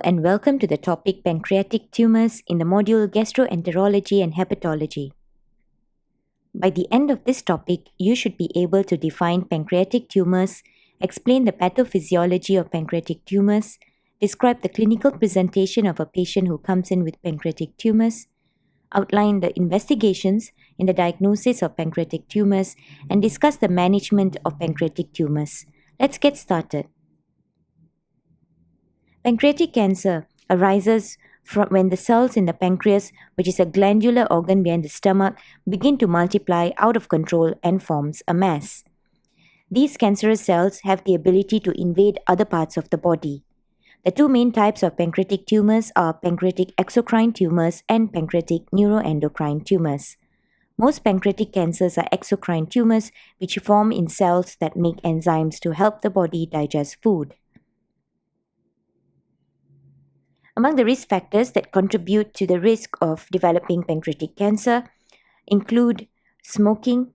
And welcome to the topic Pancreatic Tumours in the module Gastroenterology and Hepatology. By the end of this topic, you should be able to define pancreatic tumours, explain the pathophysiology of pancreatic tumours, describe the clinical presentation of a patient who comes in with pancreatic tumours, outline the investigations in the diagnosis of pancreatic tumours, and discuss the management of pancreatic tumours. Let's get started. Pancreatic cancer arises from when the cells in the pancreas, which is a glandular organ behind the stomach, begin to multiply out of control and forms a mass. These cancerous cells have the ability to invade other parts of the body. The two main types of pancreatic tumours are pancreatic exocrine tumours and pancreatic neuroendocrine tumours. Most pancreatic cancers are exocrine tumours, which form in cells that make enzymes to help the body digest food. Among the risk factors that contribute to the risk of developing pancreatic cancer include smoking,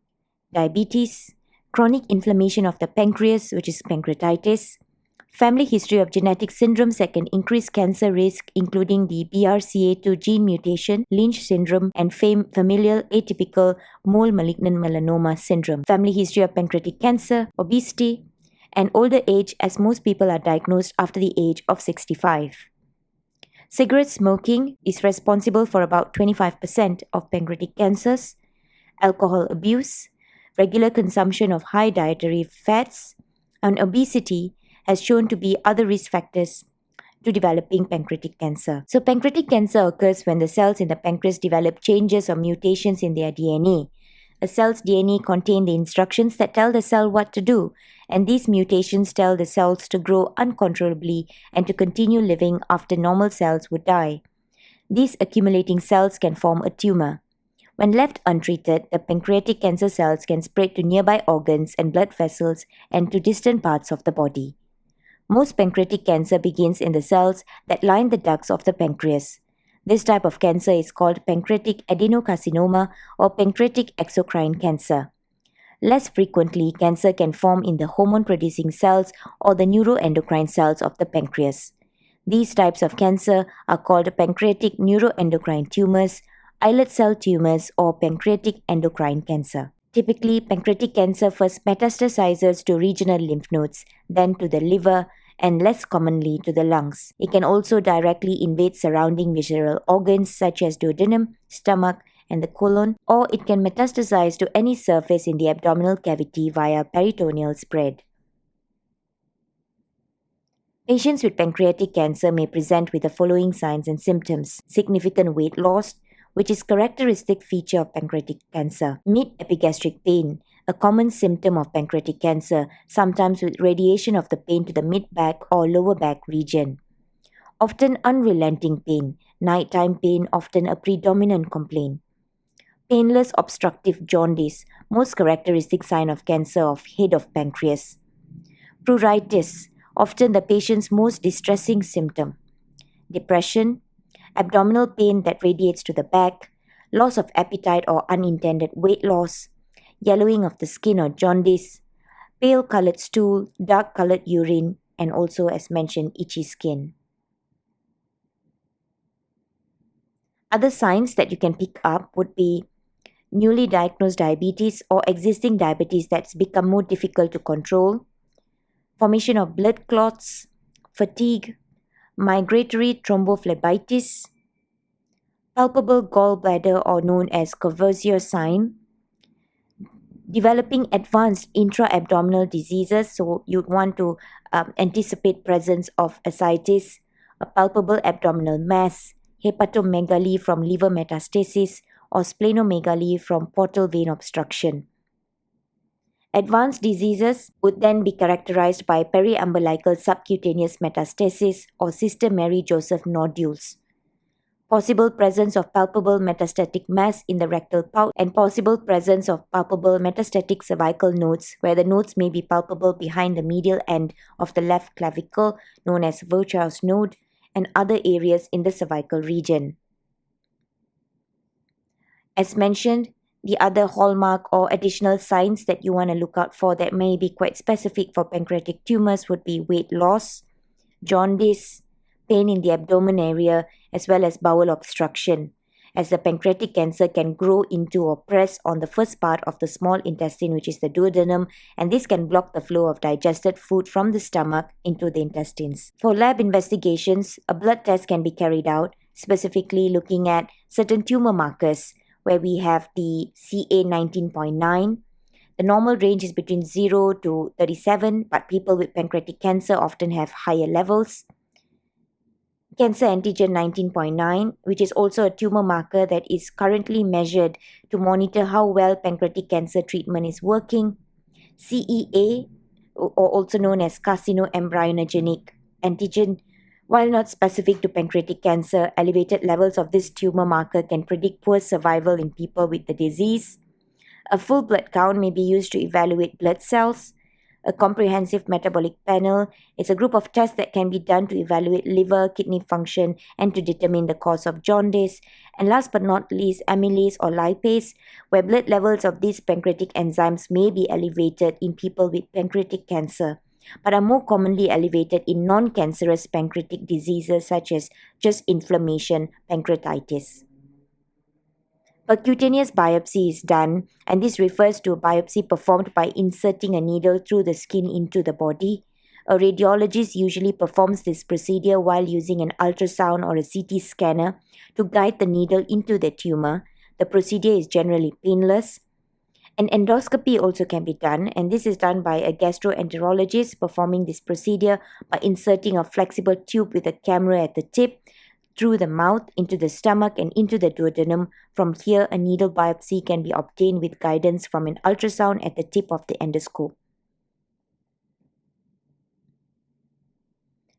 diabetes, chronic inflammation of the pancreas, which is pancreatitis, family history of genetic syndromes that can increase cancer risk, including the BRCA2 gene mutation, Lynch syndrome, and familial atypical mole malignant melanoma syndrome, family history of pancreatic cancer, obesity, and older age, as most people are diagnosed after the age of 65. Cigarette smoking is responsible for about 25% of pancreatic cancers. Alcohol abuse, regular consumption of high dietary fats, and obesity has shown to be other risk factors to developing pancreatic cancer. So pancreatic cancer occurs when the cells in the pancreas develop changes or mutations in their DNA. A cell's DNA contains the instructions that tell the cell what to do, and these mutations tell the cells to grow uncontrollably and to continue living after normal cells would die. These accumulating cells can form a tumor. When left untreated, the pancreatic cancer cells can spread to nearby organs and blood vessels and to distant parts of the body. Most pancreatic cancer begins in the cells that line the ducts of the pancreas. This type of cancer is called pancreatic adenocarcinoma or pancreatic exocrine cancer. Less frequently, cancer can form in the hormone-producing cells or the neuroendocrine cells of the pancreas. These types of cancer are called pancreatic neuroendocrine tumours, islet cell tumours, or pancreatic endocrine cancer. Typically, pancreatic cancer first metastasizes to regional lymph nodes, then to the liver, and less commonly to the lungs. It can also directly invade surrounding visceral organs such as duodenum, stomach, and the colon, or it can metastasize to any surface in the abdominal cavity via peritoneal spread. Patients with pancreatic cancer may present with the following signs and symptoms: significant weight loss, which is a characteristic feature of pancreatic cancer; mid-epigastric pain, a common symptom of pancreatic cancer, sometimes with radiation of the pain to the mid-back or lower back region; often unrelenting pain, nighttime pain often a predominant complaint; painless obstructive jaundice, most characteristic sign of cancer of head of pancreas; pruritus, often the patient's most distressing symptom; depression, abdominal pain that radiates to the back, loss of appetite or unintended weight loss, yellowing of the skin or jaundice, pale colored stool, dark colored urine, and also, as mentioned, itchy skin. Other signs that you can pick up would be newly diagnosed diabetes or existing diabetes that's become more difficult to control, formation of blood clots, fatigue, migratory thrombophlebitis, palpable gallbladder or known as Courvoisier sign, developing advanced intra-abdominal diseases, so you'd want to anticipate presence of ascites, a palpable abdominal mass, hepatomegaly from liver metastasis, or splenomegaly from portal vein obstruction. Advanced diseases would then be characterized by periumbilical subcutaneous metastasis or Sister Mary Joseph nodules, possible presence of palpable metastatic mass in the rectal pouch, and possible presence of palpable metastatic cervical nodes, where the nodes may be palpable behind the medial end of the left clavicle, known as Virchow's node, and other areas in the cervical region. As mentioned, the other hallmark or additional signs that you want to look out for that may be quite specific for pancreatic tumors would be weight loss, jaundice, pain in the abdomen area, as well as bowel obstruction, as the pancreatic cancer can grow into or press on the first part of the small intestine, which is the duodenum, and this can block the flow of digested food from the stomach into the intestines. For lab investigations, a blood test can be carried out, specifically looking at certain tumor markers, where we have the CA 19.9. The normal range is between 0 to 37, but people with pancreatic cancer often have higher levels. Cancer antigen 19.9, which is also a tumor marker that is currently measured to monitor how well pancreatic cancer treatment is working. CEA, or also known as carcinoembryonogenic antigen, while not specific to pancreatic cancer, elevated levels of this tumor marker can predict poor survival in people with the disease. A full blood count may be used to evaluate blood cells. A comprehensive metabolic panel is a group of tests that can be done to evaluate liver, kidney function, and to determine the cause of jaundice. And last but not least, amylase or lipase, where blood levels of these pancreatic enzymes may be elevated in people with pancreatic cancer, but are more commonly elevated in non-cancerous pancreatic diseases such as just inflammation, pancreatitis. Percutaneous biopsy is done, and this refers to a biopsy performed by inserting a needle through the skin into the body. A radiologist usually performs this procedure while using an ultrasound or a CT scanner to guide the needle into the tumor. The procedure is generally painless. An endoscopy also can be done, and this is done by a gastroenterologist performing this procedure by inserting a flexible tube with a camera at the tip through the mouth, into the stomach, and into the duodenum. From here, a needle biopsy can be obtained with guidance from an ultrasound at the tip of the endoscope.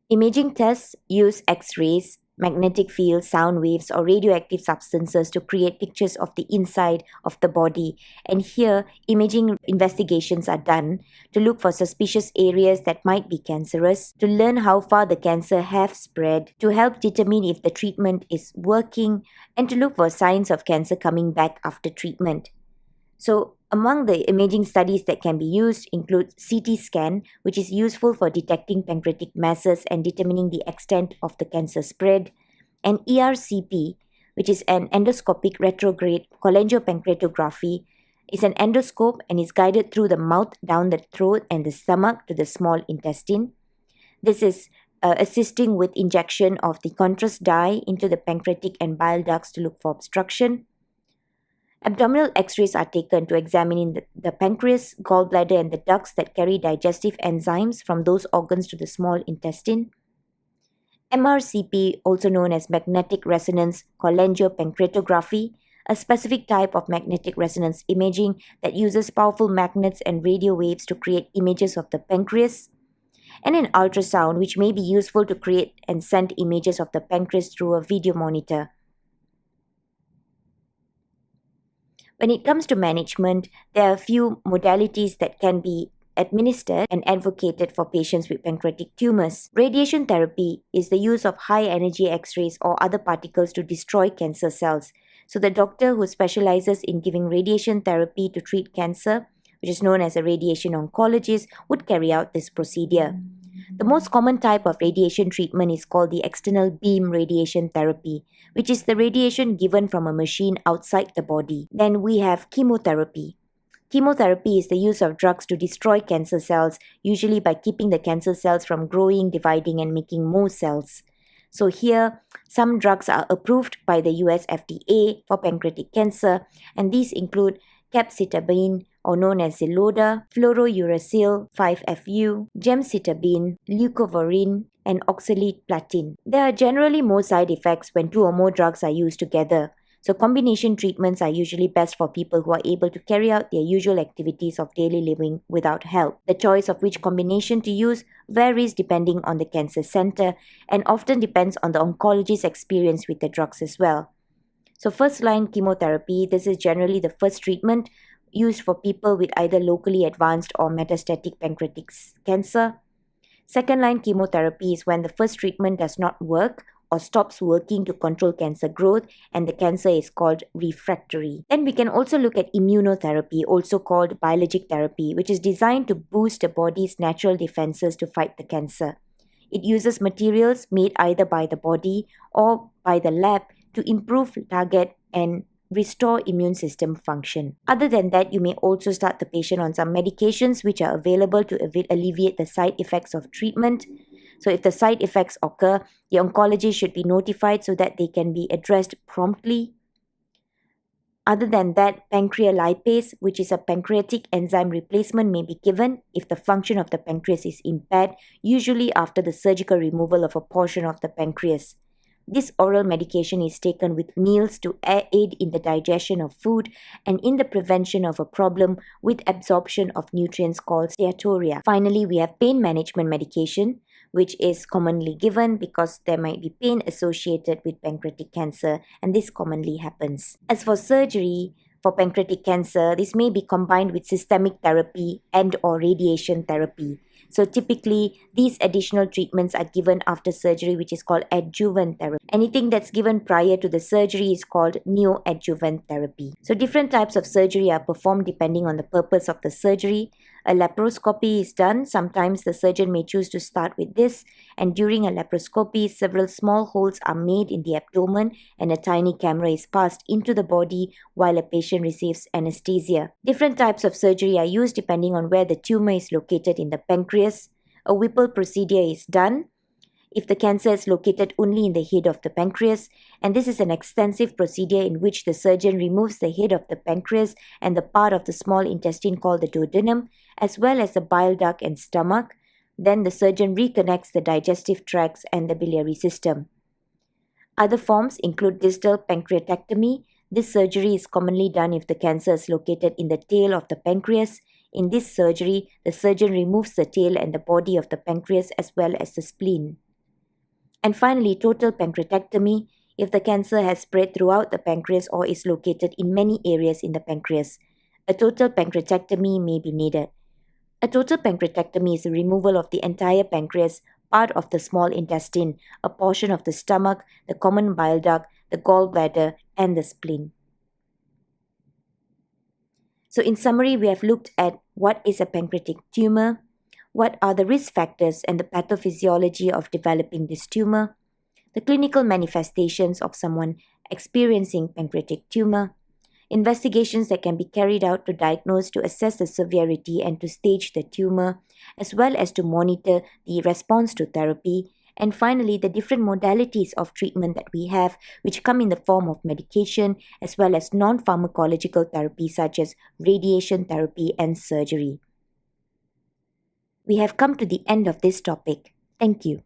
Imaging tests use X-rays, magnetic fields, sound waves, or radioactive substances to create pictures of the inside of the body. And here, imaging investigations are done to look for suspicious areas that might be cancerous, to learn how far the cancer has spread, to help determine if the treatment is working, and to look for signs of cancer coming back after treatment. So, among the imaging studies that can be used include CT scan, which is useful for detecting pancreatic masses and determining the extent of the cancer spread, and ERCP, which is an endoscopic retrograde cholangiopancreatography, is an endoscope and is guided through the mouth, down the throat and the stomach to the small intestine. This is assisting with injection of the contrast dye into the pancreatic and bile ducts to look for obstruction. Abdominal X-rays are taken to examine the pancreas, gallbladder, and the ducts that carry digestive enzymes from those organs to the small intestine. MRCP, also known as magnetic resonance cholangiopancreatography, a specific type of magnetic resonance imaging that uses powerful magnets and radio waves to create images of the pancreas. And an ultrasound, which may be useful to create and send images of the pancreas through a video monitor. When it comes to management, there are a few modalities that can be administered and advocated for patients with pancreatic tumors. Radiation therapy is the use of high-energy X-rays or other particles to destroy cancer cells. So the doctor who specializes in giving radiation therapy to treat cancer, which is known as a radiation oncologist, would carry out this procedure. The most common type of radiation treatment is called the external beam radiation therapy, which is the radiation given from a machine outside the body. Then we have chemotherapy. Chemotherapy is the use of drugs to destroy cancer cells, usually by keeping the cancer cells from growing, dividing, and making more cells. So here, some drugs are approved by the US FDA for pancreatic cancer, and these include capecitabine, or known as Xeloda, fluorouracil 5-FU, gemcitabine, leucovorin, and oxaliplatin. There are generally more side effects when two or more drugs are used together. So combination treatments are usually best for people who are able to carry out their usual activities of daily living without help. The choice of which combination to use varies depending on the cancer center and often depends on the oncologist's experience with the drugs as well. So first-line chemotherapy, this is generally the first treatment used for people with either locally advanced or metastatic pancreatic cancer. Second-line chemotherapy is when the first treatment does not work or stops working to control cancer growth, and the cancer is called refractory. Then we can also look at immunotherapy, also called biologic therapy, which is designed to boost the body's natural defenses to fight the cancer. It uses materials made either by the body or by the lab to improve target and restore immune system function. Other than that, you may also start the patient on some medications which are available to alleviate the side effects of treatment. So if the side effects occur, the oncologist should be notified so that they can be addressed promptly. Other than that, pancreolipase, which is a pancreatic enzyme replacement, may be given if the function of the pancreas is impaired, usually after the surgical removal of a portion of the pancreas. This oral medication is taken with meals to aid in the digestion of food and in the prevention of a problem with absorption of nutrients called steatorrhea. Finally, we have pain management medication, which is commonly given because there might be pain associated with pancreatic cancer, and this commonly happens. As for surgery for pancreatic cancer, this may be combined with systemic therapy and or radiation therapy. So typically, these additional treatments are given after surgery, which is called adjuvant therapy. Anything that's given prior to the surgery is called neoadjuvant therapy. So different types of surgery are performed depending on the purpose of the surgery. A laparoscopy is done. Sometimes the surgeon may choose to start with this, and during a laparoscopy, several small holes are made in the abdomen and a tiny camera is passed into the body while a patient receives anesthesia. Different types of surgery are used depending on where the tumor is located in the pancreas. A Whipple procedure is done if the cancer is located only in the head of the pancreas, and this is an extensive procedure in which the surgeon removes the head of the pancreas and the part of the small intestine called the duodenum, as well as the bile duct and stomach. Then the surgeon reconnects the digestive tracts and the biliary system. Other forms include distal pancreatectomy. This surgery is commonly done if the cancer is located in the tail of the pancreas. In this surgery, the surgeon removes the tail and the body of the pancreas as well as the spleen. And finally, total pancreatectomy, if the cancer has spread throughout the pancreas or is located in many areas in the pancreas. A total pancreatectomy may be needed. A total pancreatectomy is the removal of the entire pancreas, part of the small intestine, a portion of the stomach, the common bile duct, the gallbladder, and the spleen. So in summary, we have looked at what is a pancreatic tumor, what are the risk factors and the pathophysiology of developing this tumor, the clinical manifestations of someone experiencing pancreatic tumor, investigations that can be carried out to diagnose, to assess the severity and to stage the tumor, as well as to monitor the response to therapy, and finally, the different modalities of treatment that we have, which come in the form of medication, as well as non-pharmacological therapy such as radiation therapy and surgery. We have come to the end of this topic. Thank you.